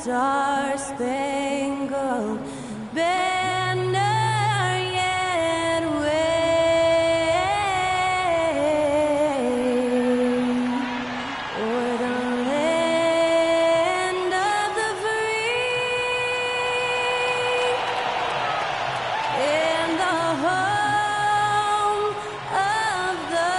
star-spangled banner yet wave o'er the land of the free and the home of the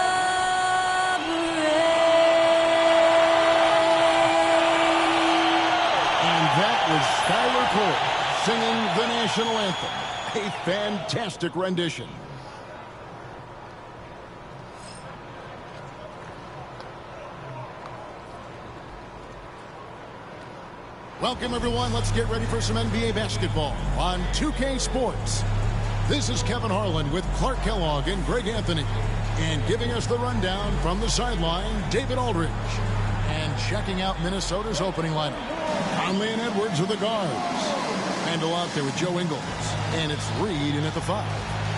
Skylar Cole singing the national anthem. A fantastic rendition. Welcome, everyone. Let's get ready for some NBA basketball on 2K Sports. This is Kevin Harlan with Clark Kellogg and Greg Anthony. And giving us the rundown from the sideline, David Aldridge. And checking out Minnesota's opening lineup. Conley and Edwards are the guards. Randall out there with Joe Ingles. And it's Reed in at the 5.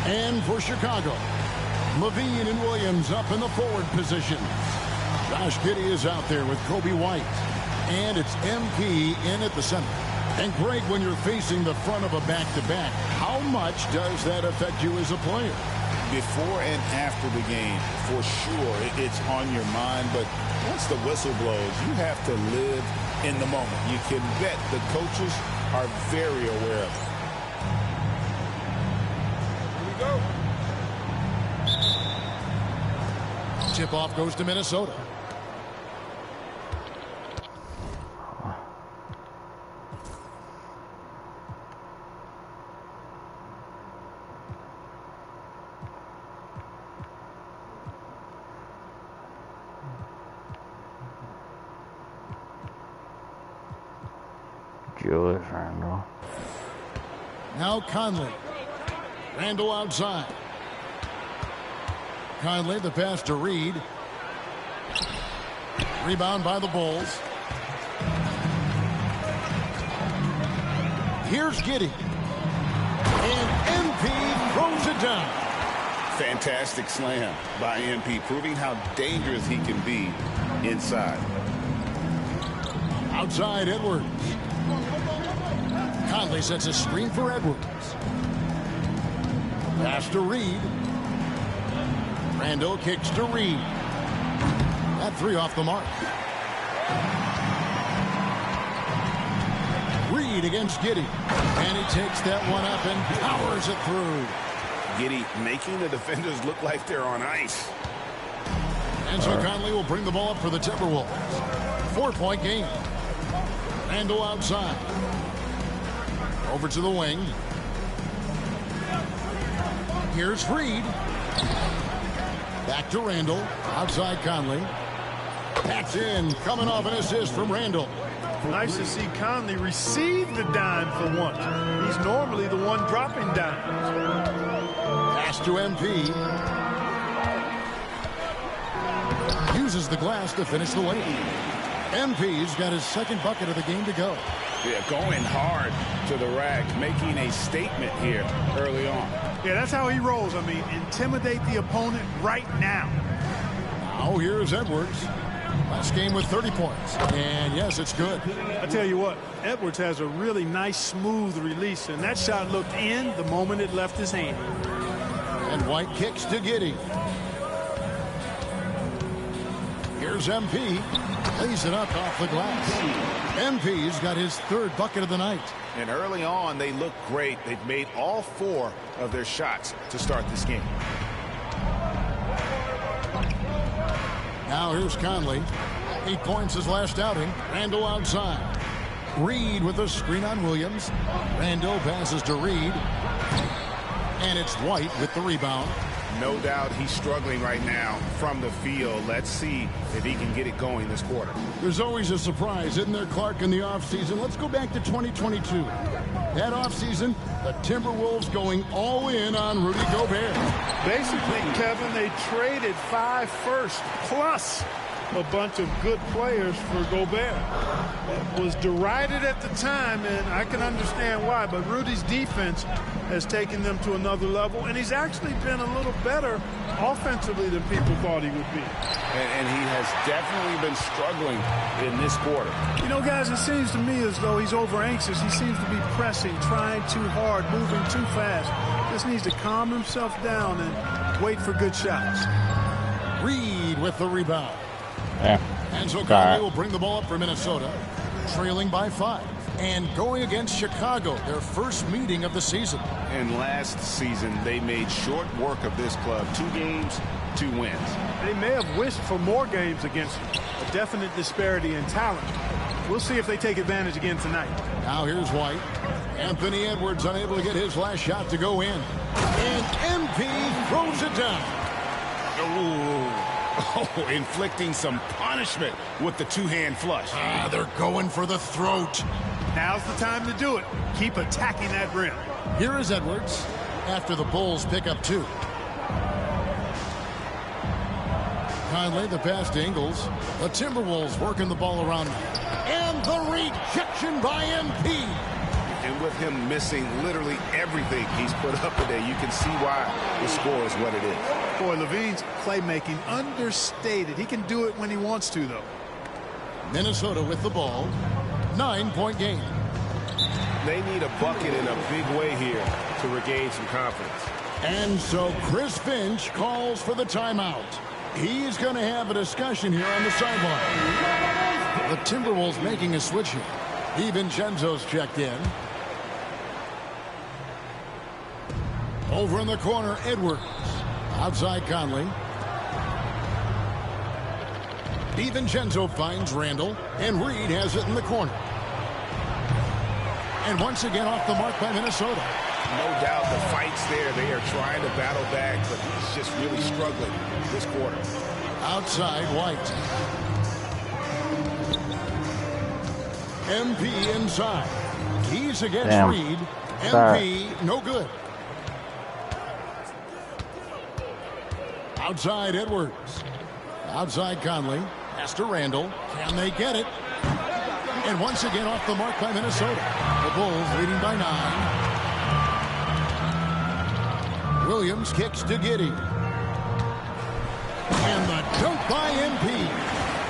And for Chicago, Levine and Williams up in the forward position. Josh Giddey is out there with Kobe White. And it's MP in at the center. And Greg, when you're facing the front of a back-to-back, how much does that affect you as a player? Before and after the game, for sure, it's on your mind. But once the whistle blows, you have to live in the moment. You can bet the coaches are very aware of it. Here we go. Tip-off goes to Minnesota. Julius Randle. Now Conley. Randle outside. Conley, the pass to Reed. Rebound by the Bulls. Here's Giddey. And MP throws it down. Fantastic slam by MP, proving how dangerous he can be inside. Outside, Edwards. Conley sets a screen for Edwards. Pass to Reed. Randle kicks to Reed. That 3 off the mark. Reed against Giddey. And he takes that one up and powers it through. Giddey making the defenders look like they're on ice. And so Conley will bring the ball up for the Timberwolves. 4-point game. Randle outside. Over to the wing. Here's Reed. Back to Randle. Outside Conley. That's in. Coming off an assist from Randle. Nice to see Conley receive the dime for once. He's normally the one dropping dimes. Pass to MP. Uses the glass to finish the lane. MP's got his second bucket of the game to go. Yeah, going hard to the rack, making a statement here early on. Yeah, that's how he rolls. I mean, intimidate the opponent right now. Now here's Edwards. Last game with 30 points. And yes, it's good. I tell you what, Edwards has a really nice, smooth release, and that shot looked in the moment it left his hand. And White kicks to Giddey. Here's MP. Lays it up off the glass. MP's got his third bucket of the night. And early on, they look great. They've made all 4 of their shots to start this game. Now here's Conley. 8 points his last outing. Randle outside. Reed with a screen on Williams. Randle passes to Reed. And it's White with the rebound. No doubt he's struggling right now from the field. Let's see if he can get it going this quarter. There's always a surprise, isn't there, Clark, in the offseason? Let's go back to 2022. That offseason, the Timberwolves going all in on Rudy Gobert. Basically, Kevin, they traded 5 firsts plus a bunch of good players for Gobert. It was derided at the time, and I can understand why, but Rudy's defense has taken them to another level, and he's actually been a little better offensively than people thought he would be. And he has definitely been struggling in this quarter. You know, guys, it seems to me as though he's over anxious. He seems to be pressing, trying too hard, moving too fast. Just needs to calm himself down and wait for good shots. Reed with the rebound. Yeah. And so Conley will bring the ball up for Minnesota, trailing by 5. And going against Chicago, their first meeting of the season. And last season, they made short work of this club. 2 games, 2 wins. They may have wished for more games against him. A definite disparity in talent. We'll see if they take advantage again tonight. Now here's White. Anthony Edwards unable to get his last shot to go in. And MP throws it down. Oh, inflicting some punishment with the 2-hand flush. They're going for the throat. Now's the time to do it. Keep attacking that rim. Here is Edwards after the Bulls pick up 2. Conley, the pass to Ingles. The Timberwolves working the ball around. And the rejection by MP. And with him missing literally everything he's put up today, you can see why the score is what it is. Boy, Levine's playmaking understated. He can do it when he wants to, though. Minnesota with the ball. 9-point game. They need a bucket in a big way here to regain some confidence. And so Chris Finch calls for the timeout. He's going to have a discussion here on the sideline. The Timberwolves making a switch here. DiVincenzo's checked in. Over in the corner, Edwards. Outside Conley. DiVincenzo finds Randall, and Reed has it in the corner. And once again off the mark by Minnesota. No doubt the fight's there. They are trying to battle back, but he's just really struggling this quarter. Outside White. MP inside. He's against Reed. MP no good. Outside Edwards. Outside Conley. Pass to Randall. Can they get it? And once again off the mark by Minnesota. The Bulls leading by 9. Williams kicks to Giddey. And the dunk by MP.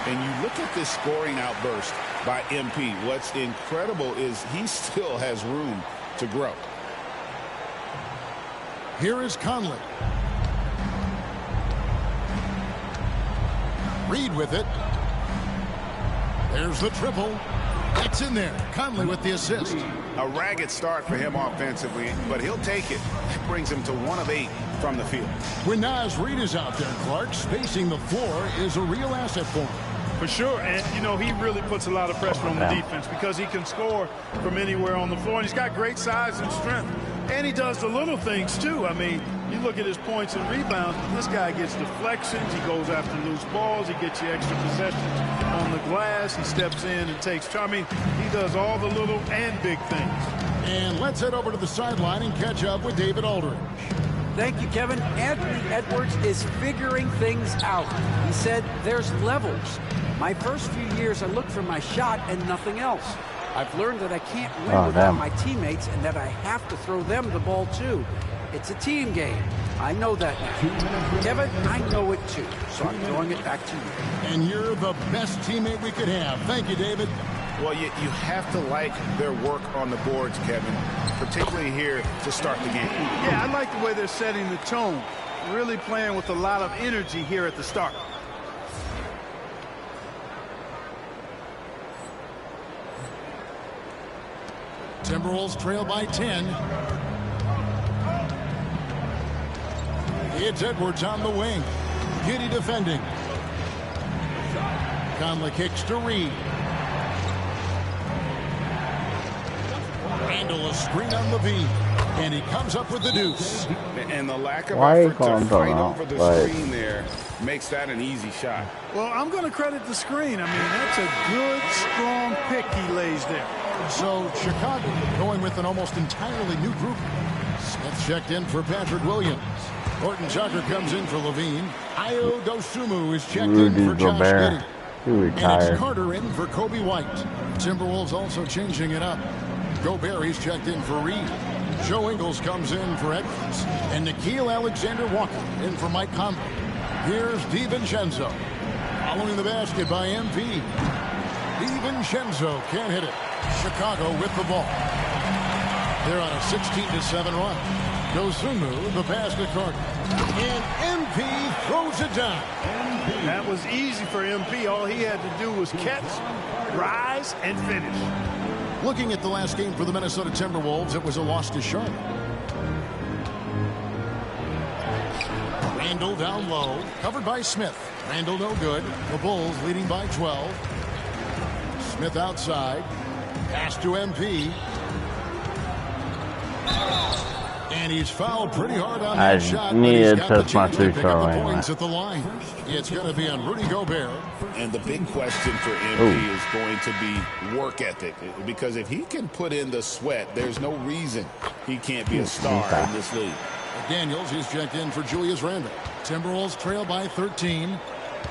And you look at this scoring outburst by MP. What's incredible is he still has room to grow. Here is Conley. Reed with it. There's the triple. That's in there. Conley with the assist. A ragged start for him offensively, but he'll take it. That brings him to 1 of 8 from the field. When Naz Reid is out there, Clark, spacing the floor is a real asset for him. For sure, and you know, he really puts a lot of pressure on the defense because he can score from anywhere on the floor, and he's got great size and strength. And he does the little things, too. I mean, you look at his points and rebounds, this guy gets deflections, he goes after loose balls, he gets you extra possessions on the glass, he steps in and takes charge. I mean, he does all the little and big things. And let's head over to the sideline and catch up with David Aldridge. Thank you, Kevin. Anthony Edwards is figuring things out. He said there's levels. My first few years, I looked for my shot and nothing else. I've learned that I can't win without my teammates and that I have to throw them the ball, too. It's a team game. I know that now. Kevin, I know it, too. So I'm throwing it back to you. And you're the best teammate we could have. Thank you, David. Well, you have to like their work on the boards, Kevin, particularly here to start the game. Yeah, I like the way they're setting the tone. Really playing with a lot of energy here at the start. Timberwolves trail by 10. It's Edwards on the wing. Giddey defending. Conley kicks to Reed. Randall a screen on Levine. And he comes up with the deuce. And the lack of effort to fight over the screen there makes that an easy shot. Well, I'm going to credit the screen. I mean, that's a good, strong pick he lays there. So Chicago going with an almost entirely new group. Smith checked in for Patrick Williams. Horton Tucker comes in for Levine. Ayo Dosunmu is checked Rudy in for Josh Gobert. Giddey. He And it's retired. Carter in for Kobe White. Timberwolves also changing it up. Gobert is checked in for Reed. Joe Ingles comes in for Edwards. And Nickeil Alexander-Walker in for Mike Conley. Here's DiVincenzo. Following the basket by MP. DiVincenzo can't hit it. Chicago with the ball. They're on a 16-7 run. Dosunmu, the pass to Carter. And MP throws it down. That was easy for MP. All he had to do was catch, rise, and finish. Looking at the last game for the Minnesota Timberwolves, it was a loss to Charlotte. Randall down low, covered by Smith. Randall no good. The Bulls leading by 12. Smith outside. Pass to MP. And he's fouled pretty hard on that shot. need He's to got the touch my chance to free pick throw up the anyway. points at the line. It's going to be on Rudy Gobert. And the big question for MP is going to be work ethic. Because if he can put in the sweat, there's no reason he can't be a star in this league. Daniels is checked in for Julius Randle. Timberwolves trail by 13.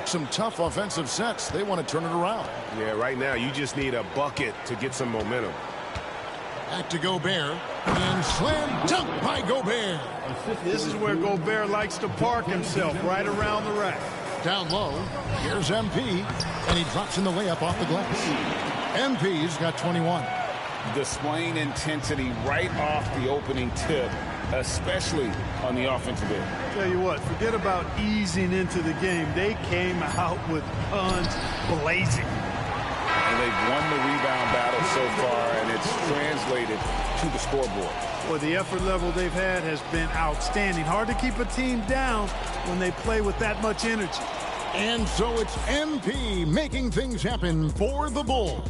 Some tough offensive sets. They want to turn it around. Yeah, right now you just need a bucket to get some momentum. Back to Gobert. And slam dunk by Gobert. This is where Gobert likes to park himself, right around the rack. Down low. Here's MP. And he drops in the layup off the glass. MP's got 21. Displaying intensity right off the opening tip, especially on the offensive end. Tell you what, forget about easing into the game. They came out with guns blazing. And they've won the rebound battle so far, and it's translated to the scoreboard. Well, the effort level they've had has been outstanding. Hard to keep a team down when they play with that much energy. And so it's MP making things happen for the Bulls.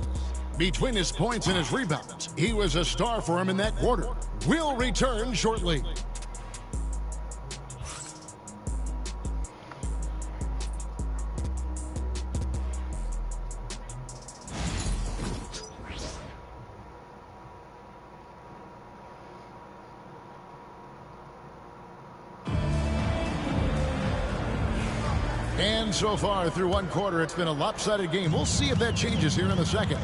Between his points and his rebounds, he was a star for him in that quarter. We'll return shortly. And so far through one quarter, it's been a lopsided game. We'll see if that changes here in the second.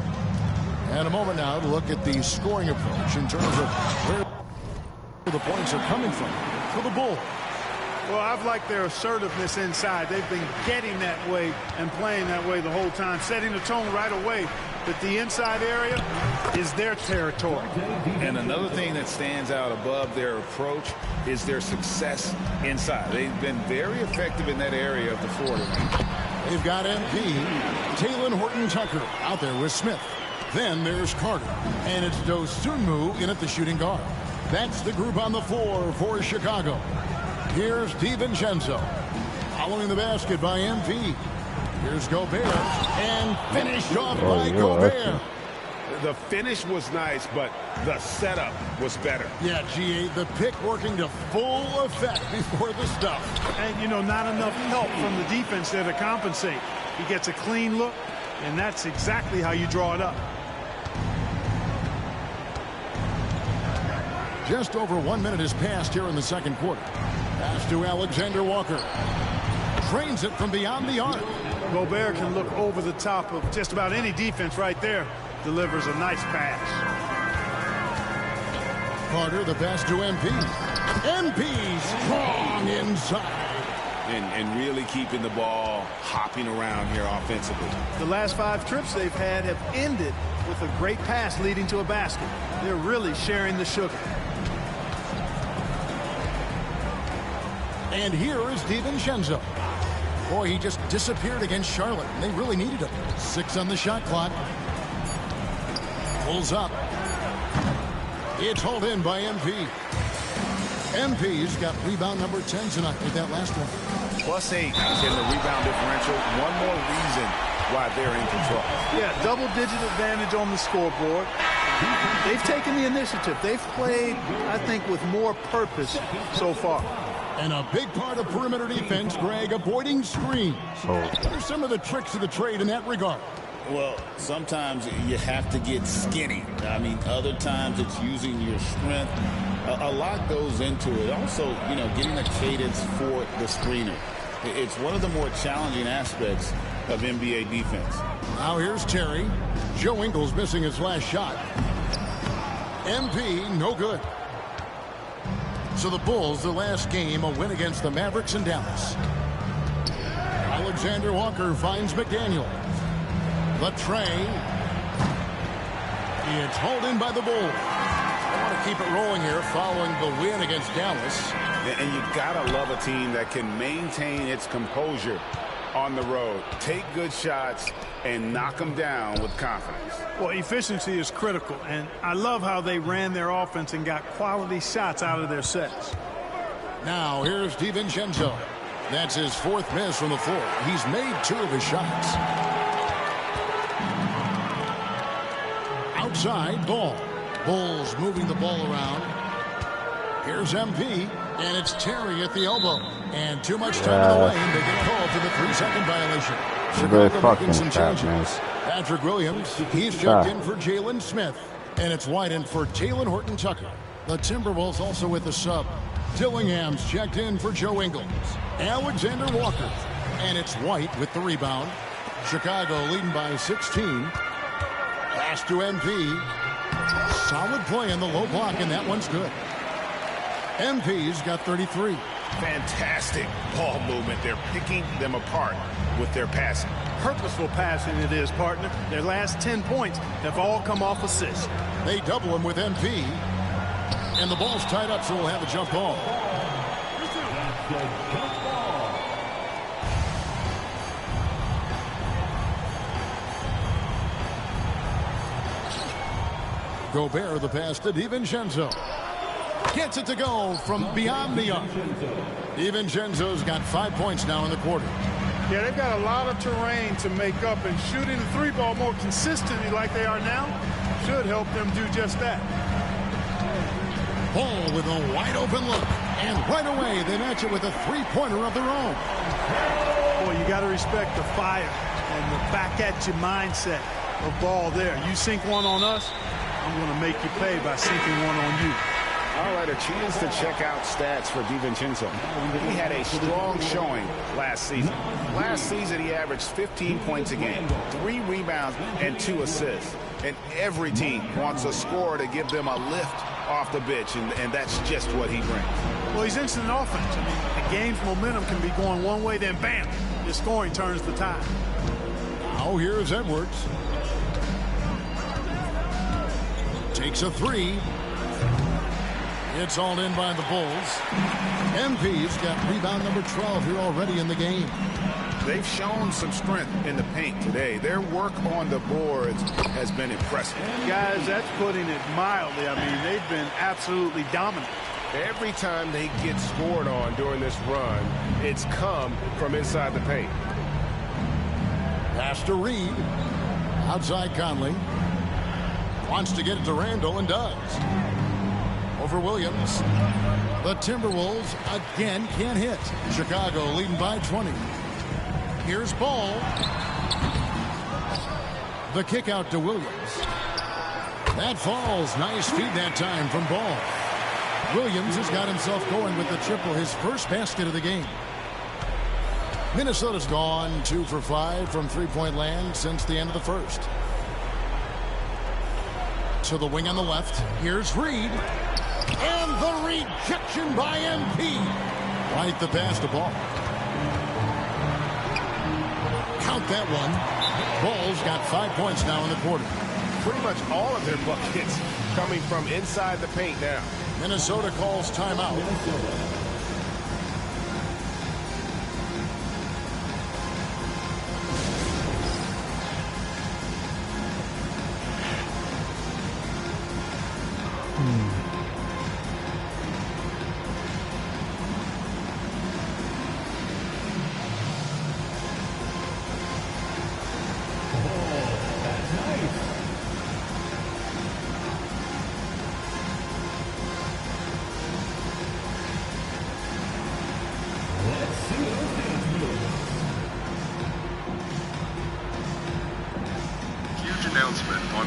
And a moment now to look at the scoring approach in terms of where the points are coming from for the Bulls. Well, I've liked their assertiveness inside. They've been getting that way and playing that way the whole time, setting the tone right away that the inside area is their territory. And another thing that stands out above their approach is their success inside. They've been very effective in that area of the floor. They've got MP, Talen Horton-Tucker out there with Smith. Then there's Carter, and it's Dosunmu in at the shooting guard. That's the group on the floor for Chicago. Here's DiVincenzo. Following the basket by MP. Here's Gobert, and finished off by Gobert. The finish was nice, but the setup was better. Yeah, GA, the pick working to full effect before the stuff. And, you know, not enough help from the defense there to compensate. He gets a clean look, and that's exactly how you draw it up. Just over 1 minute has passed here in the second quarter. Pass to Alexander Walker. Trains it from beyond the arc. Gobert can look over the top of just about any defense right there. Delivers a nice pass. Carter, the pass to MP. MP strong inside. And really keeping the ball hopping around here offensively. The last 5 trips they've had have ended with a great pass leading to a basket. They're really sharing the sugar. And here is DiVincenzo. Boy, he just disappeared against Charlotte, and they really needed him. 6 on the shot clock. Pulls up. It's hauled in by MP. MP's got rebound number 10 tonight with that last one. +8 in the rebound differential. One more reason why they're in control. Yeah, double-digit advantage on the scoreboard. They've taken the initiative. They've played, I think, with more purpose so far. And a big part of perimeter defense, Greg, avoiding screens. What are some of the tricks of the trade in that regard? Well, sometimes you have to get skinny. I mean, other times it's using your strength. A lot goes into it. Also, getting a cadence for the screener. It's one of the more challenging aspects of NBA defense. Now here's Terry. Joe Ingles missing his last shot. MP, no good. So the Bulls, the last game, a win against the Mavericks in Dallas. Alexander Walker finds McDaniel. The tray. It's hauled in by the Bulls. I want to keep it rolling here following the win against Dallas. And you gotta love a team that can maintain its composure on the road. Take good shots and knock them down with confidence. Well, efficiency is critical, and I love how they ran their offense and got quality shots out of their sets. Now here's DiVincenzo. That's his fourth miss from the floor. He's made 2 of his shots. Outside ball. Bulls moving the ball around. Here's MP, and it's Terry at the elbow. And too much time in the lane. They get called for the 3-second violation. Chicago making some changes. Patrick Williams, he's checked in for Jalen Smith. And it's White in for Talen Horton-Tucker. The Timberwolves also with the sub. Dillingham's checked in for Joe Ingles. Alexander Walker. And it's White with the rebound. Chicago leading by 16. Pass to MP. Solid play in the low block, and that one's good. MP's got 33. Fantastic ball movement. They're picking them apart with their passing. Purposeful passing it is, partner. Their last 10 points have all come off assists. They double him with MP. And the ball's tied up, so we'll have a jump ball. Gobert, the pass to DiVincenzo. Gets it to go from beyond the arc. DiVincenzo's got 5 points now in the quarter. Yeah, they've got a lot of terrain to make up, and shooting the 3-ball more consistently like they are now should help them do just that. Ball with a wide open look. And right away, they match it with a 3-pointer of their own. Boy, you got to respect the fire and the back-at-you mindset of Ball there. You sink one on us, I'm going to make you pay by sinking one on you. All right, a chance to check out stats for DiVincenzo. He had a strong showing last season. Last season, he averaged 15 points a game, 3 rebounds, and 2 assists. And every team wants a scorer to give them a lift off the bench, and that's just what he brings. Well, he's instant offense. I mean, the game's momentum can be going one way, then bam, his scoring turns the tide. Now here's Edwards. Takes a 3. It's all in by the Bulls. MP's got rebound number 12 here already in the game. They've shown some strength in the paint today. Their work on the boards has been impressive. Guys, that's putting it mildly. I mean, they've been absolutely dominant. Every time they get scored on during this run, it's come from inside the paint. Pass to Reed. Outside Conley. Wants to get it to Randall and does. Over Williams. The Timberwolves again can't hit. Chicago leading by 20. Here's Ball. The kick out to Williams. That falls. Nice feed that time from Ball. Williams has got himself going with the triple, his first basket of the game. Minnesota's gone 2 for 5 from three-point land since the end of the first. To the wing on the left. Here's Reed. And the rejection by MP. Right the pass to Ball. Count that one. Ball's got 5 points now in the quarter. Pretty much all of their buckets coming from inside the paint now. Minnesota calls timeout.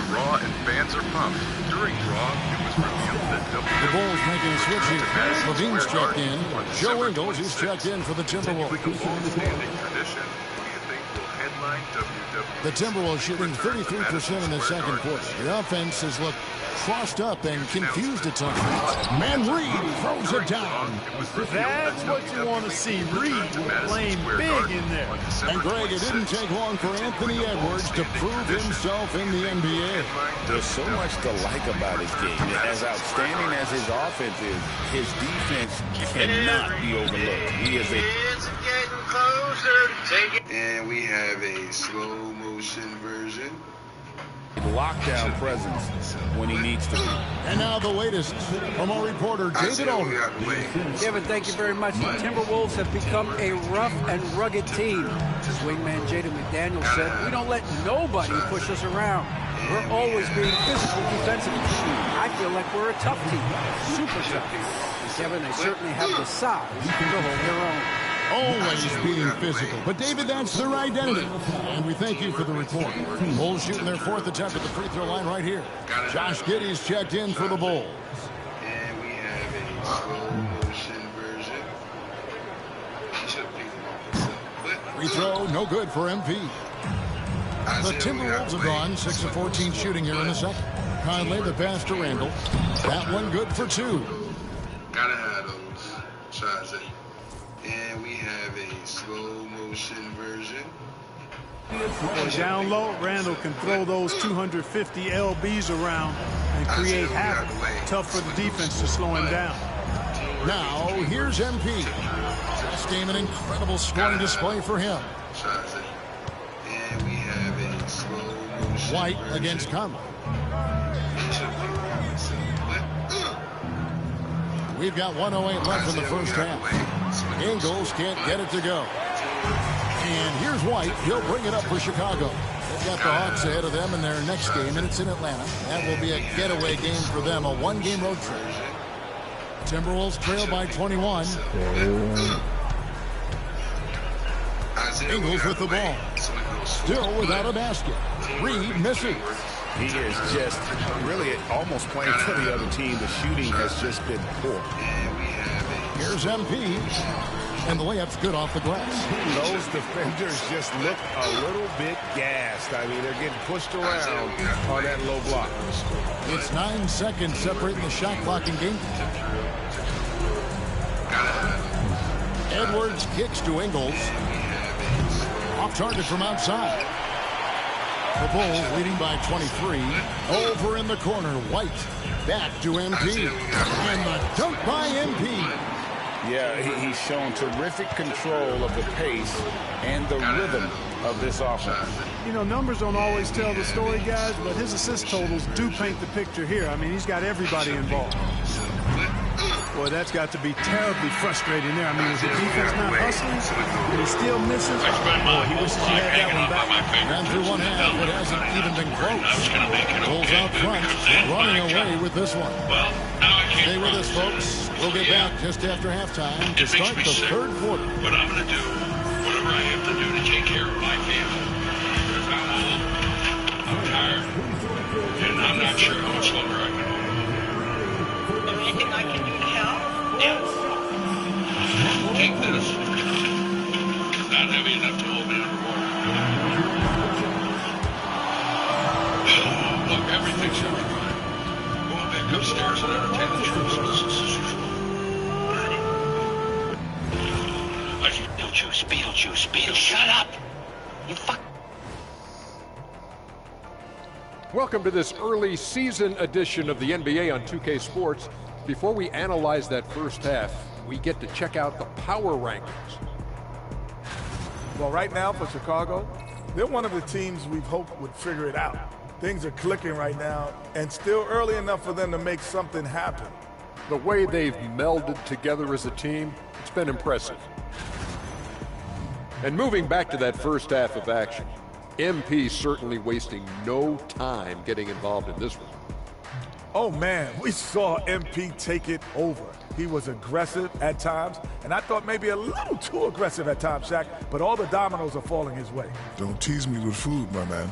Raw and fans are pumped. During Raw, it was revealed that The Bulls making a switch here. Levine's checked in. Joe Ingles is checked in for the Timberwolves. The Timberwolves shooting 33% in the second quarter. The offense has looked crossed up and confused at times. Man, Reed throws it down. That's what you want to see. Reed playing big in there. And Greg, it didn't take long for Anthony Edwards to prove himself in the NBA. There's so much to like about his game. As outstanding as his offense is, his defense cannot be overlooked. He is a... It's getting closer. Take it. And we have a slow motion version. lockdown presence when he needs to be. And now the latest from our reporter, David Aldridge. Kevin, thank you very much. The Timberwolves have become a rough and rugged team. As wingman Jaden McDaniels said, we don't let nobody push us around. We're always being physical defensively. I feel like we're a tough team, super tough. And Kevin, they certainly have the size to hold their own. Always being physical. But, David, that's their identity. And we thank you for the report. Bulls shooting their fourth attempt at the free throw line right here. Josh Giddey's checked in for the Bulls. And we have a slow motion version. Free throw, no good for MP. The Timberwolves have gone 6 of 14 shooting here in the second. Conley, the pass to Randall. That one good for two. Gotta have those. Shots it. And we have a slow motion version. Down low, Randall can throw those 250 LBs around and create havoc. Tough for the defense to slow him down. Now, here's MP. This game, an incredible scoring display for him. And we have a slow motion White version. against Conley. We've got 1:08 left in the first half. Ingles can't get it to go. And here's White. He'll bring it up for Chicago. They've got the Hawks ahead of them in their next game, and it's in Atlanta. That will be a getaway game for them, a one-game road trip. Timberwolves trail by 21. Ingles with the ball. Still without a basket. Reed misses. He is just really almost playing for the other team. The shooting has just been poor. Here's MP. And the layup's good off the glass. Those defenders just look a little bit gassed. I mean, they're getting pushed around on that low block. It's 9 seconds separating the shot clock and game. Edwards kicks to Ingles. Off target from outside. The Bulls leading by 23. Over in the corner, White. Back to MP. And the dunk by MP. Yeah, he's shown terrific control of the pace and the rhythm of this offense. You know, numbers don't always tell the story, guys, but his assist totals do paint the picture here. I mean, he's got everybody involved. Boy, that's got to be terribly frustrating there. I mean, is the defense not hustling? And he still misses? Boy, he wishes he had that one back. Ran through one half, it hasn't even been close. Bulls out front, running away with this one. Stay with us, folks. We'll get back just after halftime to start the third quarter. But I'm going to do whatever I have to do to take care of my family. Because I'm old, I'm tired, and I'm not sure how much longer I can hold. Anything I can do to help? Yes. Take this. It's not heavy enough to hold me underwater. Look, everything's all right. Going back upstairs and entertain the troops. Business as usual. Beetlejuice. Shut up! You fuck. Welcome to this early season edition of the NBA on 2K Sports. Before we analyze that first half, we get to check out the power rankings. Well, right now for Chicago, they're one of the teams we've hoped would figure it out. Things are clicking right now, and still early enough for them to make something happen. The way they've melded together as a team, it's been impressive. And moving back to that first half of action, MP certainly wasting no time getting involved in this one. Oh, man, we saw MP take it over. He was aggressive at times, and I thought maybe a little too aggressive at times, Shaq, but all the dominoes are falling his way. Don't tease me with food, my man.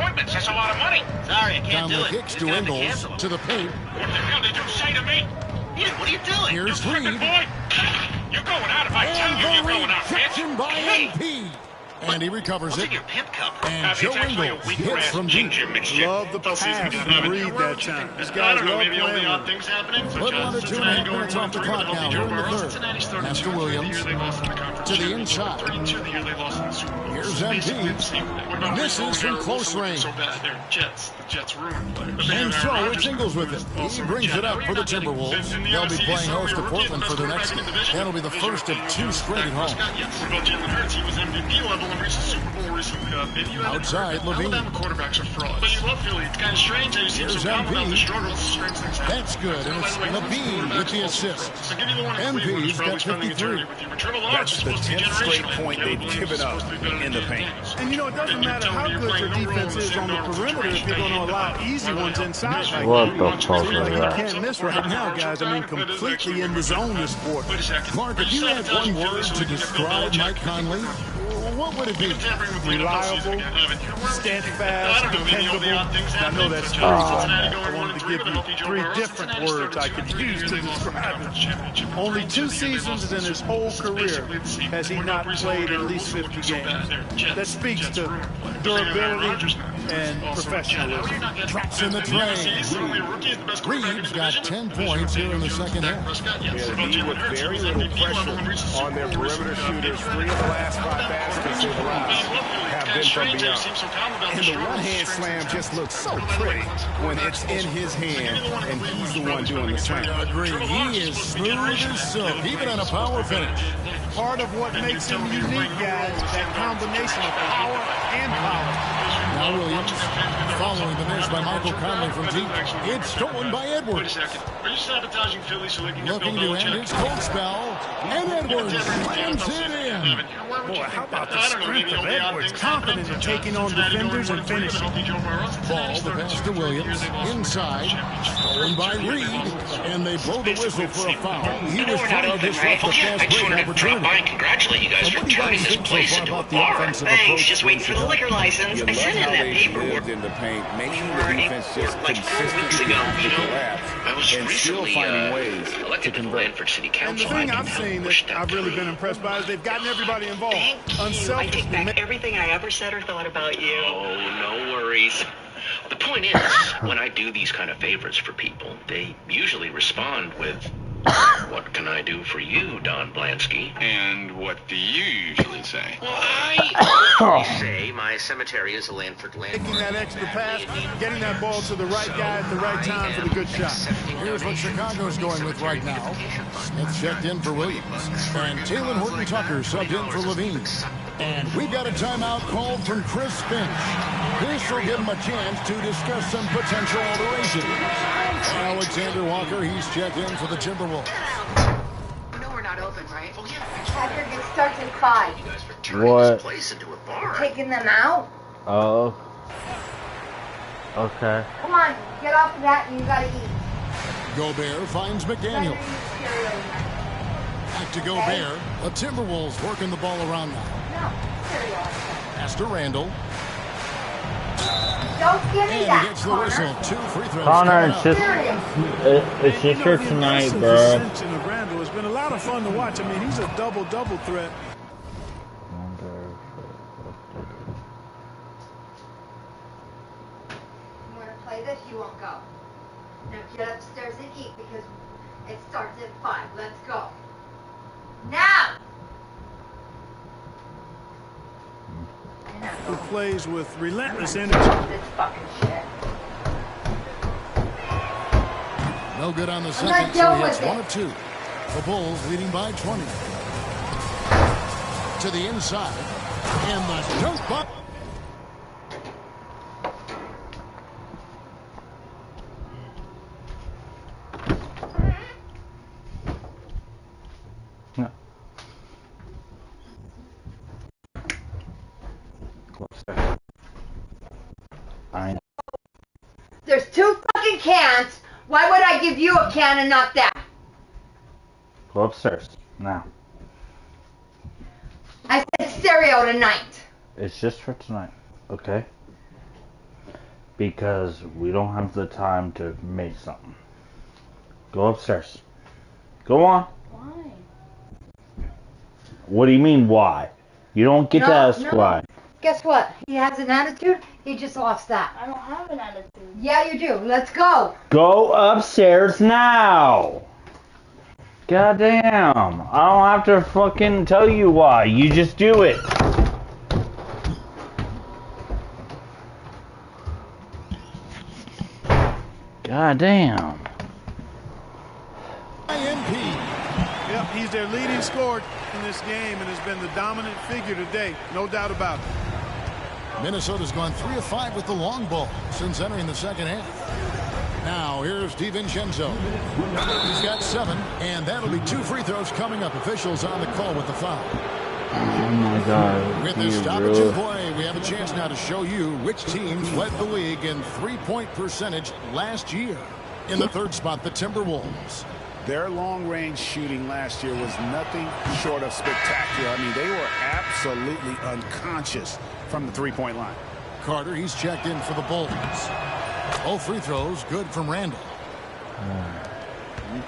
appointments. That's a lot of money. Sorry, I can't Down do the it. kicks He's to gonna have to Ingles cancel him. to the paint. What the hell did you say to me? Ian, what are you doing? Here's you Reed. boy. You're going out if I tell you you're going out, bitch. Rejection by Hey. MP. And he recovers What's it. in your pimp cup? And Joe Ingles hits from deep. Love the pass and read that time. These guys love playing with things happening. Little under 2.5 minutes off the clock now here in the third. Master Williams to the inside. Here's MP. Misses from close range. And so it's Ingles with it. He brings it up for the Timberwolves. They'll be playing host to Portland for their next game. That'll be the first of 2 straight at home. Outside, Levine. Quarterbacks are frauds. But you love Philly. It's kind of strange how you see Here's some comment about the MP. struggles. Strange things happen. That's good, and it's Levine with the assist. So give you the one in Cleveland MP's who's probably got spending 53. eternity with you. But Trevor Lawrence is That's the supposed to be 10th straight generational. point they've given up in the paint. And you know, it doesn't matter how good your defense is on the perimeter if you're going to allow easy ones inside. Like What the fuck seems like is you that? can't miss right now, guys. I mean, completely in the zone this quarter. Mark, if you had one word to describe Mike Conley, what would it be? Reliable, steadfast, dependable. I know that's true. I wanted to give you 3 different words I could use to describe him. Only 2 seasons in his whole career has he not played at least 50 games. That speaks to durability and professionalism. Drops in the tray. Reeves got 10 points here in the second half. Yeah, with very little pressure on their perimeter shooters. 3 of the last 5 baskets they've allowed have been from beyond. And the one-hand slam just looks so pretty when it's in his hand and he's the one doing the slam. Agree. He is smooth as silk, even on a power finish. Part of what makes him unique, guys, that combination of power and power. Now Williams, following the miss by Michael Conley from deep. It's stolen by Edwards. Are you sabotaging Philly so they can get Looking Bill to end Belichick? his cold spell, and Edwards slams it in. Boy, how about the strength of Edwards? Confident in taking on defenders and finishing. Ball, the pass to Williams, inside, stolen by Reed, and they blow the whistle for a foul. He was trying to disrupt the fast break opportunity. I congratulate you guys for turning this place into a bar. Thanks, just waiting for the liquor license. I sent in that paperwork. In the paint, making the defense just like 4 weeks ago, consistently you know. collapse I was and still recently finding ways elected to the Lanford City And the Council. thing I've seen that I've really been impressed by is they've gotten everybody involved. I take back everything I ever said or thought about you. Oh, no worries. The point is, when I do these kind of favors for people, they usually respond with, "What can I do for you, Don Blansky?" And what do you usually say? Well, I usually say my cemetery is a Lanford landmark. Taking that extra pass, getting that ball to the right guy at the right time for the good shot. Here's what Chicago's going with right now. Smith checked in for Williams, and Taylor Horton-Tucker subbed in for Levine. And we've got a timeout called from Chris Finch. This will give him a chance to discuss some potential alterations. Alexander Walker, he's checked in for the Timberwolves. You know we're not open, right? Oh, yeah. Patrick, it starts in 5. What? Taking them out? Oh. Okay. Come on, get off of that and you gotta eat. Gobert finds McDaniel. Back to Gobert. The Timberwolves working the ball around now. No, cereal. Pass to Randall. Don't give me And he that, gets the Connor. whistle. 2 free throws. Connor, coming it's up. just, it's just for tonight, bro. Ascension of Randall. It's been a lot of fun to watch. I mean, he's a double-double threat. You wanna play this? You won't go. Now get upstairs and eat because it starts at 5. Let's go. Now! Who plays with relentless energy. This fucking shit. No good on the I'm second, not so done he hits with it. 1 of 2. The Bulls leading by 20. To the inside. And the dunk buck. No. I know. There's 2 fucking cans. Why would I give you a can and not that? Go upstairs now. I said stereo tonight. It's just for tonight, okay? Because we don't have the time to make something. Go upstairs. Go on. Why? What do you mean, why? You don't get to ask why. Guess what? He has an attitude. He just lost that. I don't have an attitude. Yeah, you do. Let's go. Go upstairs now. Goddamn. I don't have to fucking tell you why. You just do it. Goddamn. Yep, he's their leading scorer in this game and has been the dominant figure today. No doubt about it. Minnesota's gone 3 of 5 with the long ball since entering the second half. Now here's DiVincenzo. He's got 7, and that'll be 2 free throws coming up. Officials on the call with the foul. Oh my God. With this stoppage in play, we have a chance now to show you which teams led the league in three-point percentage last year. In the third spot, the Timberwolves. Their long-range shooting last year was nothing short of spectacular. I mean, they were absolutely unconscious from the three-point line. Carter, he's checked in for the Bulls. All free throws good from Randall.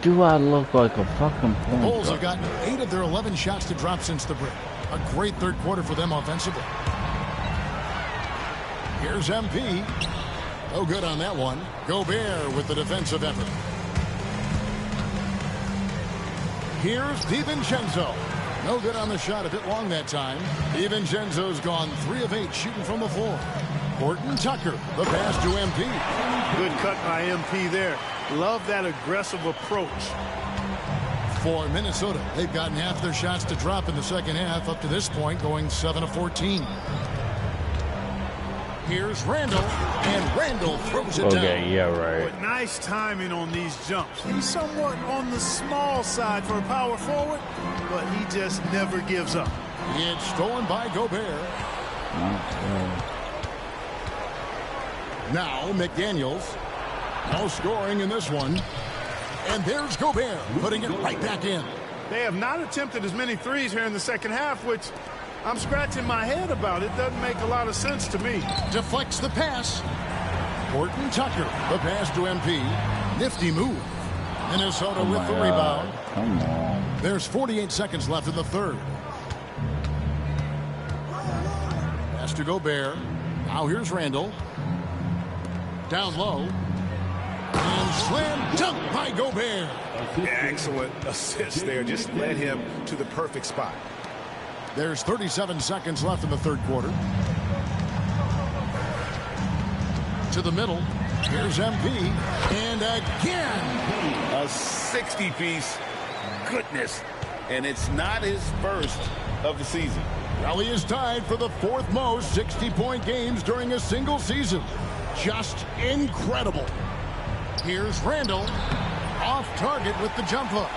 Do I look like a fucking The point Bulls guard? have gotten 8 of their 11 shots to drop since the break. A great third quarter for them offensively. Here's MP. No good on that one. Gobert with the defensive effort. Here's DiVincenzo. No good on the shot, a bit long that time. DiVincenzo's gone 3 of 8 shooting from the floor. Horton Tucker, the pass to MP. Good cut by MP there. Love that aggressive approach. For Minnesota, they've gotten half their shots to drop in the second half up to this point, going 7 of 14. Here's Randall, and Randall throws it down. Okay, yeah, right. But nice timing on these jumps. He's somewhat on the small side for a power forward, but he just never gives up. It's stolen by Gobert. Now McDaniels. No scoring in this one. And there's Gobert putting it right back in. They have not attempted as many threes here in the second half, which I'm scratching my head about. It doesn't make a lot of sense to me. Deflects the pass. Horton Tucker, the pass to MP. Nifty move. Minnesota with the rebound. Come on. There's 48 seconds left in the third. Pass to Gobert. Now here's Randall. Down low. And slam dunk by Gobert. Excellent assist there. Just led him to the perfect spot. There's 37 seconds left in the third quarter. To the middle. Here's MP. And again. A 60-piece. Goodness. And it's not his first of the season. Raleigh is tied for the 4th most 60-point games during a single season. Just incredible. Here's Randall. Off target with the jump hook.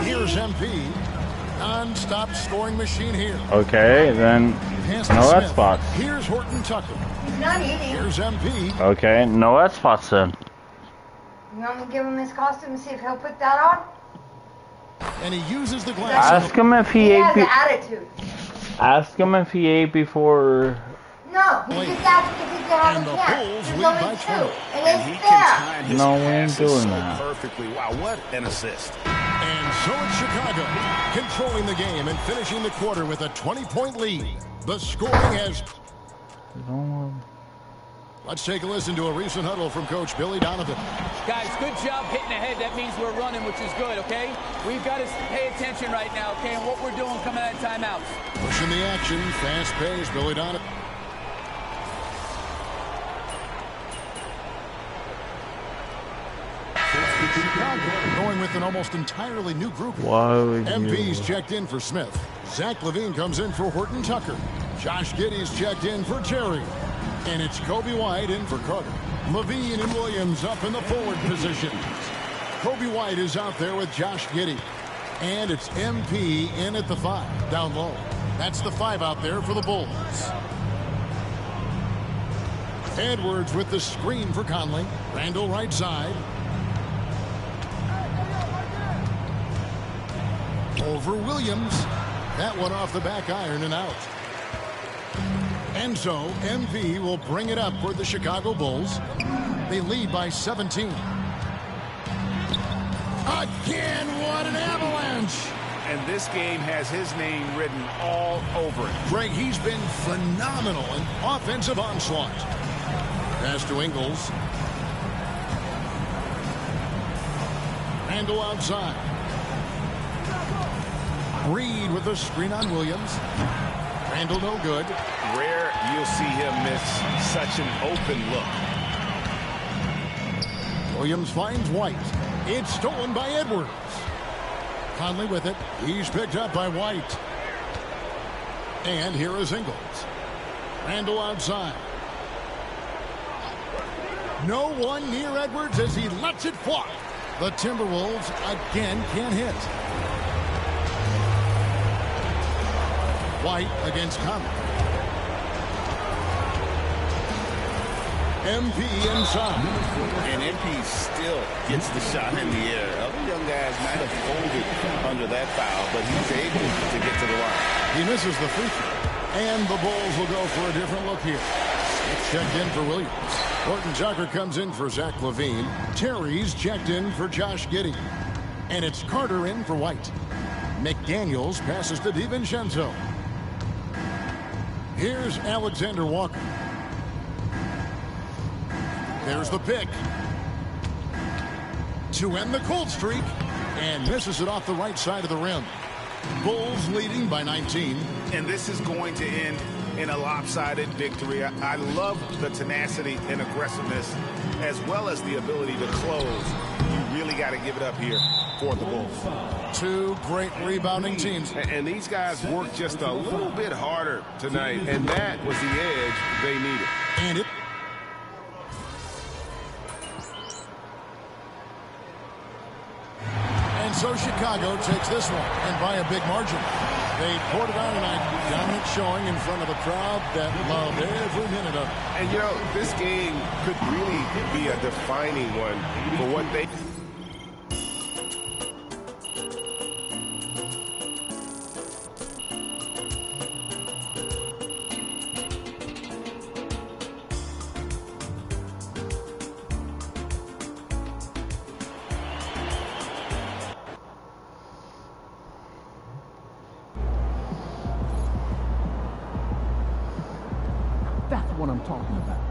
Here's MP. Non-stop scoring machine here. Okay, then no X spots. Here's Horton Tucker. He's not eating. Here's MP. Okay, no X spots then. You want me to give him his costume and see if he'll put that on? And he uses the glass. Ask him if he He ate. has an attitude. Ask him if he ate before. No, he just asked if he could have And a the chance. Bulls There's lead only by 2. 20. And And he it's can fair. time his No, we ain't passes doing so that. perfectly. Wow, what an assist. And so it's Chicago controlling the game and finishing the quarter with a 20-point lead. The scoring has... Let's take a listen to a recent huddle from Coach Billy Donovan. Guys, good job hitting ahead. That means we're running, which is good, okay? We've got to pay attention right now, okay, and what we're doing coming out of timeouts. Pushing the action, fast pace, Billy Donovan. Chicago going with an almost entirely new group. Why would you? MP's checked in for Smith. Zach LaVine comes in for Horton Tucker. Josh Giddey's checked in for Terry. And it's Kobe White in for Carter. LaVine and Williams up in the forward positions. Kobe White is out there with Josh Giddey. And it's MP in at the 5, down low. That's the 5 out there for the Bulls. Edwards with the screen for Conley. Randall right side. Over Williams. That one off the back iron and out. And so MP will bring it up for the Chicago Bulls. They lead by 17. Again, what an avalanche. And this game has his name written all over it. Greg, he's been phenomenal in offensive onslaught. Pass to Ingles. Randall outside. Reed with a screen on Williams. Randall no good. Rare you'll see him miss such an open look. Williams finds White. It's stolen by Edwards. Conley with it. He's picked up by White. And here is Ingles. Randall outside. No one near Edwards as he lets it fly. The Timberwolves again can't hit. White against Conley. MP inside. And MP still gets the shot in the air. Other young guys might have folded under that foul, but he's able to get to the line. He misses the free throw. And the Bulls will go for a different look here. It's checked in for Williams. Horton Tucker comes in for Zach LaVine. Terry's checked in for Josh Giddey. And it's Carter in for White. McDaniels passes to DiVincenzo. Here's Alexander Walker. There's the pick. To end the cold streak. And misses it off the right side of the rim. Bulls leading by 19. And this is going to end in a lopsided victory. I love the tenacity and aggressiveness as well as the ability to close. You really got to give it up here for the Bulls. Two great rebounding teams. And these guys worked just a little bit harder tonight, and that was the edge they needed. And it. And so Chicago takes this one, and by a big margin. They poured it on tonight. Dominant showing in front of a crowd that loved every minute of it. And, you know, this game could really be a defining one for what they... That's what I'm talking about.